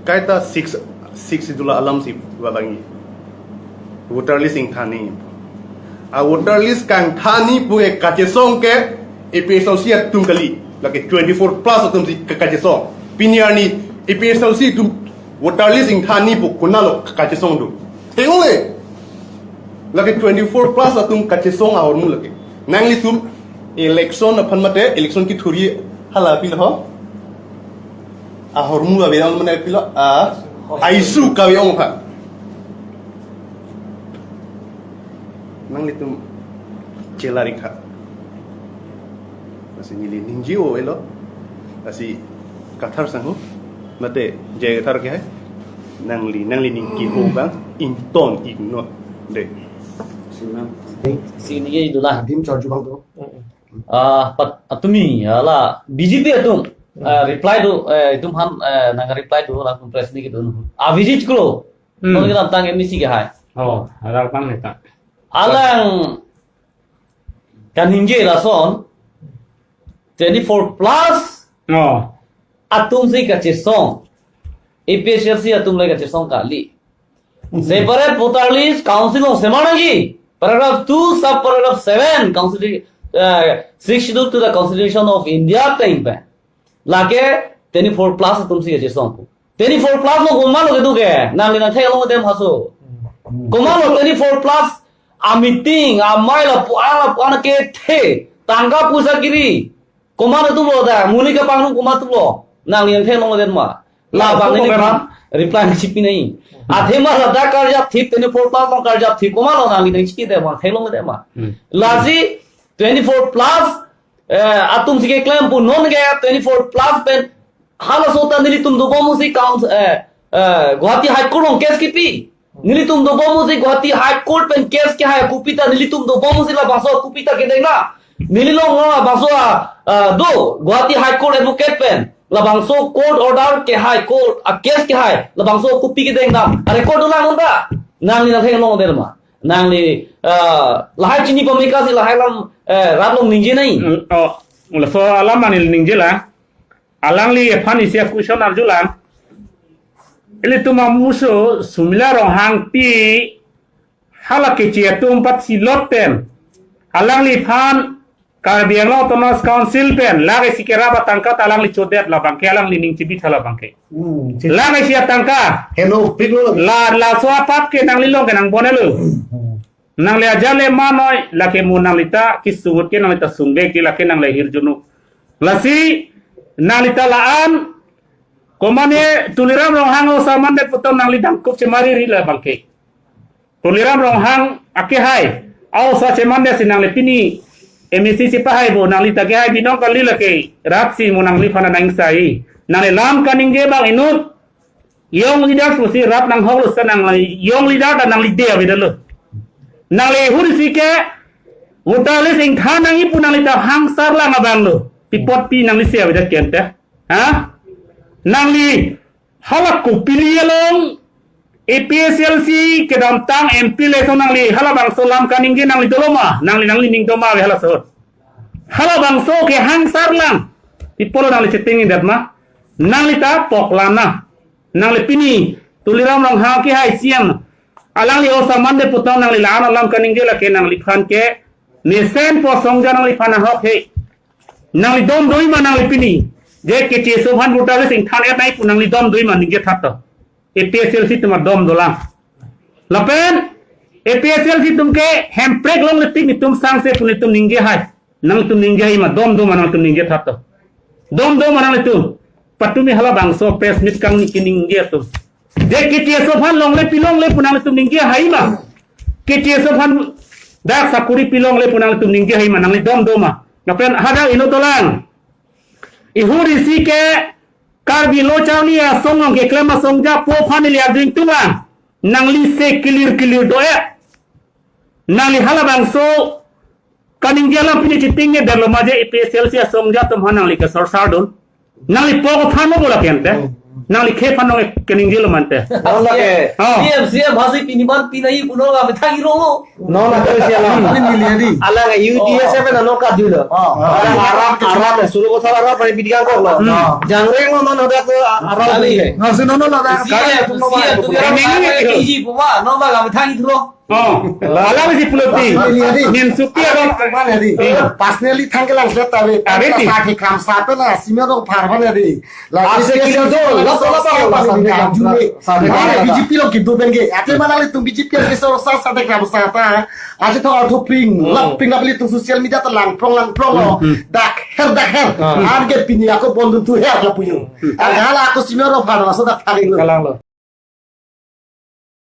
kaita six idula alam si babangi water list ing thani a water list kang thani pu e kache song ke episode sia tungkali lagi 24 plus atum si kache song piniani episode si tum water list ing thani pu kunalo kache song du tengole lagi 24 plus atum kache song awar mu lagi nangli tum election apan mate election ki thuri hala pil ho a hormu a bedang mana pilo a aisu kawi ong pha nang litum celari kha asi nili ninji o elo asi kathar sangu mate je thar ke hai nangli ningki ho bang inton igno de sini itulah Bim charge bang tu. atumi ala BJP atum reply do itum han nang reply do la press ni gitu visit kro no kita tang emisi ke hai Oh, ada bang neta. alang kan hinje la son 24 plus Oh, atum si ka chesong APSC atum lai ka chesong kali separate voter list council of semanagi paragraph 2 sub paragraph 7 consider 6 schedule to the constitution of India time pa lake 24 plus atum si ka chesong 24 plus lo gumalo ke du ke nang lina thelo mo dem haso gumalo 24 plus a meeting a maila puana ke the tangga pusa kiri kumano tu lo da muni ka pangnu kuma tu lo nang yang the long den ma la bang ni kam reply ni chipi nahi athe ma la da kar ja thip 24 plus long kar ja thip kumano nang ni chipi de ma the long de ma la si 24 plus atum si ke claim pu non ge 24 plus pen hala sota nili tum do bomu si count Guwahati high court on case kipi nili tum do bomu si Guwahati high court pen case ke hai kupita nili tum do bomu si la baso kupita ke dena nili lo nga baso do Guwahati high court advocate pen la bangso court order ke high court a case ke hai la bangso kupi ke dena record la ngonda nang ni na theng long derma nang ni lahai chini pamika si lahai lam ratlong ningje nai oh, ulah so alam manil ningjela. Alang li pani sia kushon arjulang. Ili tuma muso sumila rong hang pi halake cia tumpat siloten. Alang li pan karbiang lo tonos council pen lagi sikera batangka alang li chodet la bangke alang li ning cibit hala bangke. Lagi sia tangka Hello, big lo. la so apap ke nang lilong ke nang bonelu. Nang le ajale manoi lake munang lita kisungut ke nang lita sungge ke lake nang lehir junu. Lasi nang lita laan komane tuliram rong hang o saman de puton nang lidang kup cemari rila bangke. Tuliram rong hang ake hai au sa cemande sinang le pini emisi si pahai bo nang lita ke hai binong kali lake rapsi munang li phana nang sai nang le lam kaning ge bang inut yong lidak susi rap nang hol sanang yong lidak dan nang lidea bedalu nang le hurisi ke utale sing thanang ipu nang lita hang sarla ngabang lo pipot pi nang li sia bedak kente ha nang li halak ku piliyalong APSLC ke dam tang MP le so nang li halabang so lam kaning ge nang li doloma nang li ning doma we halasot halabang so ke hang sarlang pipolo nang li setting datma nang li ta poklana nang li pini tuliram rong ha ke hai siam alang li osa mande putong nang li laan alam kaning ge la ke nang li phan ke nesen po songja nang li phana hok he nang li dom doi ma nang li pini je ke che so bhan butale sing than et nai punang li dom doi ma ning ge that to APSLC tum dom dolang lapen APSLC tum ke hemprek long le tik ni tum sang se pun tum ning ge hai nang tum ning ge hai ma dom dom nang tum ning ge that to dom dom nang tum patumi hala bang so pes mit kang ni kining ge tum je ke che so bhan long le pilong le punang tum ning ge hai ma ke che so bhan dak sakuri pilong le punang tum ning ge hai ma nang li dom dom ma lapen hada ino dolang ihuri si ke karbi lo chawni ya songong ke klema songja po family ya ding tunga nang li se clear do e nang li halabang so kaning gela pini chiting ne dalo maje APSLC ya songja tum hanang li ke sor sardun nang li po ko phano bola kente nang li ke pan nong kening jil man te CM भाषी पिनिबान पिनाई पुनो गा बेथागी रोंगो No na kau siapa? Ini milih Ala nggak UDS apa na no kat juga. Arab suruh kau Arab pada bidikan kau lo. Jangan lo mana ada tu Arab ni. Nasi nono lah dah. CM tu kira KG puwa no ba ga bethagi thro ala besi puloti nin supi aba Personally tanggal saya tahu. Abeti. Sakit kam satu lah. Simnya tu parah ni. Ase kilo tu, BJP lo gitu bengi. Ate mana li tum BJP ke so sa sa de kam sa ta. Ase to auto ping, lap ping beli tu sosial media tu lang prong lo. Dak her. Arge pini aku bondu tu her la puyo. Agala aku simnya ro parah so dak thari lo.